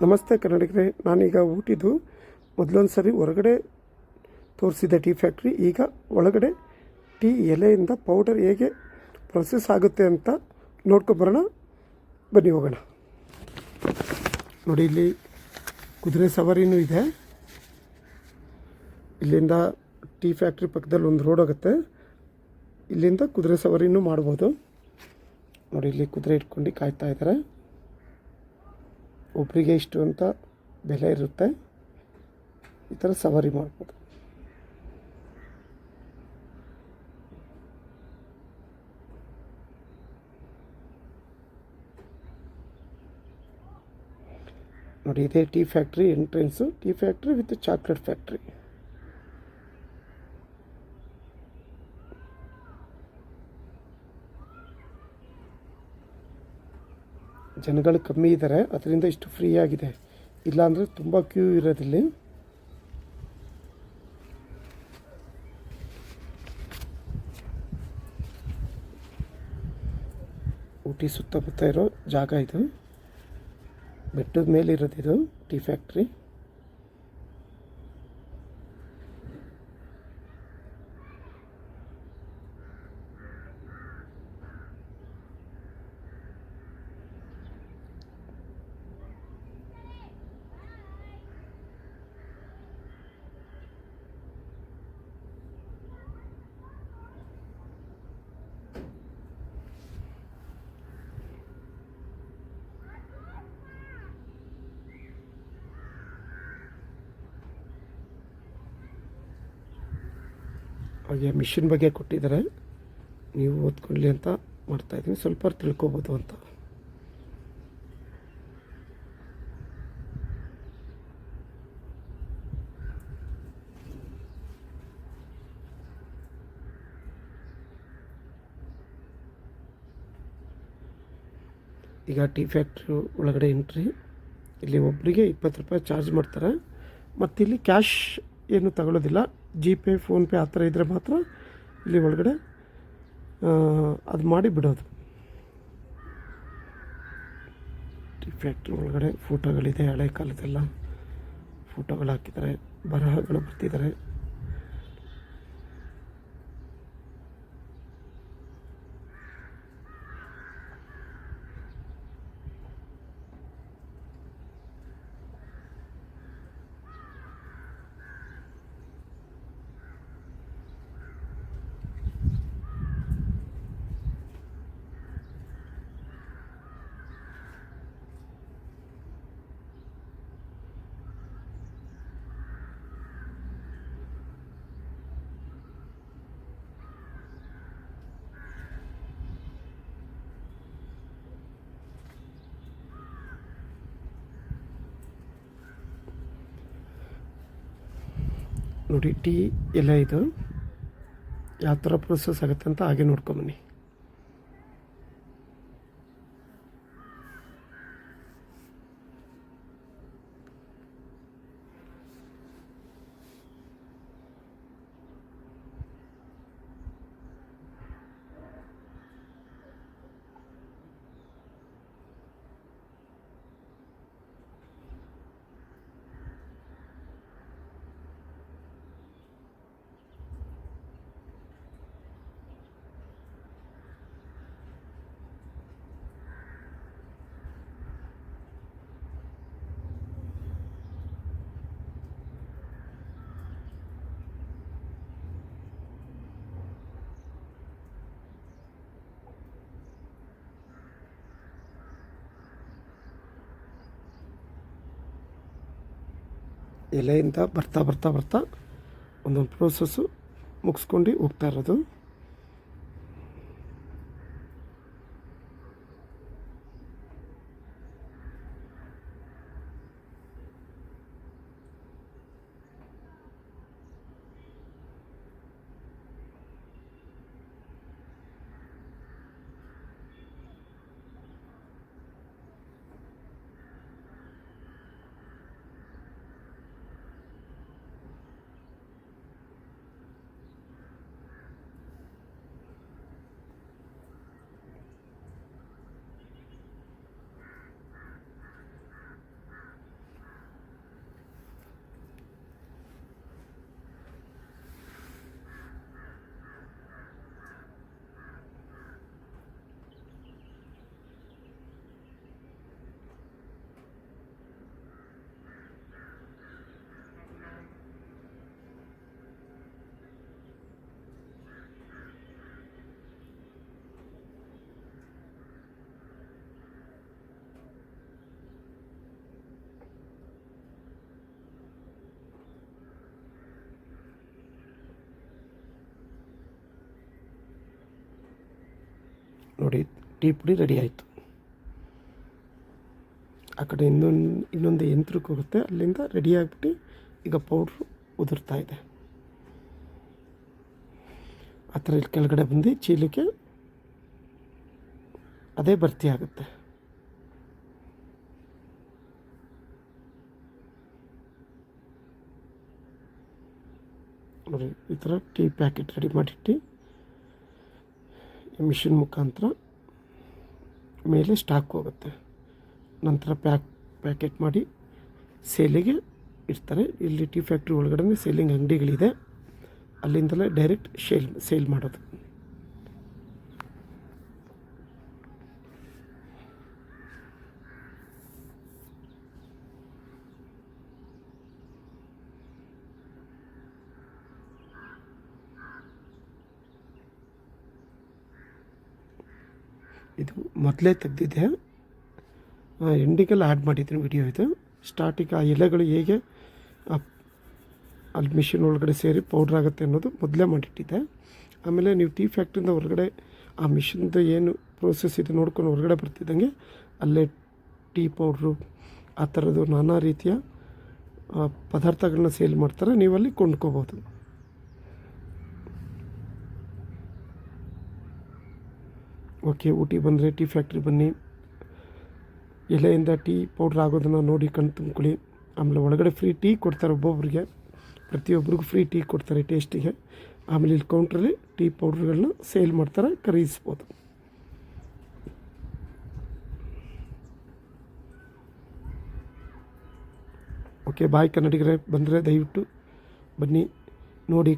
ನಮಸ್ತೆ ಕನ್ನಡಿಗರೇ, ನಾನೀಗ ಊಟಿದು ಮೊದಲೊಂದು ಸರಿ ಹೊರಗಡೆ ತೋರಿಸಿದ್ದೆ ಟೀ ಫ್ಯಾಕ್ಟ್ರಿ. ಈಗ ಒಳಗಡೆ ಟೀ ಎಲೆಯಿಂದ ಪೌಡರ್ ಹೇಗೆ ಪ್ರೊಸೆಸ್ ಆಗುತ್ತೆ ಅಂತ ನೋಡ್ಕೊಬರೋಣ. ಬನ್ನಿ ಹೋಗೋಣ. ನೋಡಿ, ಇಲ್ಲಿ ಕುದುರೆ ಸವಾರಿನೂ ಇದೆ. ಇಲ್ಲಿಂದ ಟೀ ಫ್ಯಾಕ್ಟ್ರಿ ಪಕ್ಕದಲ್ಲಿ ಒಂದು ರೋಡ್ ಹೋಗುತ್ತೆ. ಇಲ್ಲಿಂದ ಕುದುರೆ ಸವಾರಿನೂ ಮಾಡ್ಬೋದು. ನೋಡಿ, ಇಲ್ಲಿ ಕುದುರೆ ಇಟ್ಕೊಂಡು ಕಾಯ್ತಾ ಇದ್ದಾರೆ. ಒಬ್ಬರಿಗೆ ಇಷ್ಟು ಅಂತ ಬೆಲೆ ಇರುತ್ತೆ. ಈ ಥರ ಸವಾರಿ ಮಾಡ್ಬೋದು. ನೋಡಿ, ಇದೇ tea factory entrance. Tea factory with chocolate factory. ಜನಗಳು ಕಮ್ಮಿ ಇದ್ದಾರೆ, ಅದರಿಂದ ಇಷ್ಟು ಫ್ರೀ ಆಗಿದೆ. ಇಲ್ಲಾಂದರೆ ತುಂಬ ಕ್ಯೂ ಇರೋದಿಲ್ಲಿ. ಊಟಿ ಸುತ್ತಮುತ್ತ ಇರೋ ಜಾಗ ಇದು. ಬೆಟ್ಟದ ಮೇಲೆ ಇರೋದಿದು ಟೀ ಫ್ಯಾಕ್ಟ್ರಿ. ಹಾಗೆ ಮಿಷಿನ್ ಬಗ್ಗೆ ಕೊಟ್ಟಿದ್ದಾರೆ, ನೀವು ಓದ್ಕೊಳ್ಳಿ ಅಂತ ಮಾಡ್ತಾಯಿದ್ದೀನಿ. ಸ್ವಲ್ಪ ತಿಳ್ಕೊಬೋದು ಅಂತ. ಈಗ ಟೀ ಫ್ಯಾಕ್ಟ್ರಿ ಒಳಗಡೆ ಎಂಟ್ರಿ. ಇಲ್ಲಿ ಒಬ್ಬರಿಗೆ 20 ರೂಪಾಯಿ ಚಾರ್ಜ್ ಮಾಡ್ತಾರೆ. ಮತ್ತು ಇಲ್ಲಿ ಕ್ಯಾಶ್ ಏನು ತಗೊಳ್ಳೋದಿಲ್ಲ. ಜಿಪೇ, ಫೋನ್ಪೇ ಆ ಥರ ಇದ್ದರೆ ಮಾತ್ರ ಇಲ್ಲಿ ಒಳಗಡೆ ಅದು ಮಾಡಿ ಬಿಡೋದು. ಟೀ ಫ್ಯಾಕ್ಟ್ರಿ ಒಳಗಡೆ ಫೋಟೋಗಳಿದೆ, ಹಳೆ ಕಾಲದೆಲ್ಲ ಫೋಟೋಗಳು ಹಾಕಿದ್ದಾರೆ, ಬರಹಗಳು ಬರ್ತಿದ್ದಾರೆ. ನೋಡಿ, ಟೀ ಎಲೆ ಇದು ಯಾವ ಥರ ಪ್ರೊಸೆಸ್ ಆಗುತ್ತೆ ಅಂತ ಹಾಗೆ ನೋಡ್ಕೊಂಬನ್ನಿ. ಎಲೆಯಿಂದ ಬರ್ತಾ ಬರ್ತಾ ಬರ್ತಾ ಒಂದೊಂದು ಪ್ರೋಸೆಸ್ಸು ಮುಗಿಸ್ಕೊಂಡು ಹೋಗ್ತಾ ಇರೋದು. ನೋಡಿ ಟೀ ಪುಡಿ ರೆಡಿ ಆಯಿತು. ಆ ಕಡೆ ಇನ್ನೊಂದು ಯಂತ್ರಕ್ಕೆ ಹೋಗುತ್ತೆ, ಅಲ್ಲಿಂದ ರೆಡಿ ಆಗಿಬಿಟ್ಟು ಈಗ ಪೌಡ್ರು ಉದುರ್ತಾ ಇದೆ. ಆ ಥರ ಇಲ್ಲಿ ಕೆಳಗಡೆ ಬಂದು ಚೀಲಕ್ಕೆ ಅದೇ ಭರ್ತಿ ಆಗುತ್ತೆ. ನೋಡಿ ಈ ಥರ ಟೀ ಪ್ಯಾಕೆಟ್ ರೆಡಿ ಮಾಡಿಟ್ಟು ಈ ಮಿಷಿನ್ ಮುಖಾಂತರ ಮೇಲೆ ಸ್ಟಾಕ್ ಹೋಗುತ್ತೆ. ನಂತರ ಪ್ಯಾಕೆಟ್ ಮಾಡಿ ಸೇಲಿಗೆ ಇಡ್ತಾರೆ. ಇಲ್ಲಿ ಟೀ ಫ್ಯಾಕ್ಟ್ರಿ ಒಳಗಡೆ ಸೇಲಿಂಗ್ ಅಂಗಡಿಗಳಿದೆ, ಅಲ್ಲಿಂದಲೇ ಡೈರೆಕ್ಟ್ ಸೇಲ್ ಮಾಡೋದು. ಇದು ಮೊದಲೇ ತೆಗೆದಿದ್ದೆ, ಎಂಡಿಗೆಲ್ಲ ಆ್ಯಡ್ ಮಾಡಿದ್ದೀನಿ ವಿಡಿಯೋ. ಇದು ಸ್ಟಾರ್ಟಿಂಗ್ ಆ ಎಲೆಗಳು ಹೇಗೆ ಅಲ್ಲಿ ಮಿಷಿನ್ ಒಳಗಡೆ ಸೇರಿ ಪೌಡ್ರ್ ಆಗುತ್ತೆ ಅನ್ನೋದು ಮೊದಲೇ ಮಾಡಿಟ್ಟಿದ್ದೆ. ಆಮೇಲೆ ನೀವು ಟೀ ಫ್ಯಾಕ್ಟ್ರಿಯಿಂದ ಹೊರಗಡೆ ಆ ಮಿಷಿನ್ದು ಏನು ಪ್ರೋಸೆಸ್ ಇದೆ ನೋಡ್ಕೊಂಡು ಹೊರಗಡೆ ಬರ್ತಿದ್ದಂಗೆ ಅಲ್ಲೇ ಟೀ ಪೌಡ್ರು ಆ ಥರದ್ದು ನಾನಾ ರೀತಿಯ ಪದಾರ್ಥಗಳನ್ನ ಸೇಲ್ ಮಾಡ್ತಾರೆ, ನೀವಲ್ಲಿ ಕೊಂಡ್ಕೋಬೋದು. ಓಕೆ, ಊಟಿ ಬಂದರೆ ಟೀ ಫ್ಯಾಕ್ಟ್ರಿ ಬನ್ನಿ, ಎಲೆಯಿಂದ ಟೀ ಪೌಡ್ರ್ ಆಗೋದನ್ನು ನೋಡಿ ಕಣ್ ತುಂಬ್ಕೊಳ್ಳಿ. ಆಮೇಲೆ ಒಳಗಡೆ ಫ್ರೀ ಟೀ ಕೊಡ್ತಾರೆ, ಒಬ್ಬೊಬ್ರಿಗೆ ಪ್ರತಿಯೊಬ್ಬರಿಗೂ ಫ್ರೀ ಟೀ ಕೊಡ್ತಾರೆ ಟೇಸ್ಟಿಗೆ. ಆಮೇಲೆ ಇಲ್ಲಿ ಕೌಂಟ್ರಲ್ಲಿ ಟೀ ಪೌಡ್ರ್ಗಳನ್ನ ಸೇಲ್ ಮಾಡ್ತಾರೆ, ಖರೀದಿಸ್ಬೋದು. ಓಕೆ, ಬಾಯ್ ಕನ್ನಡಿಗರೇ, ಬಂದರೆ ದಯವಿಟ್ಟು ಬನ್ನಿ ನೋಡಿ.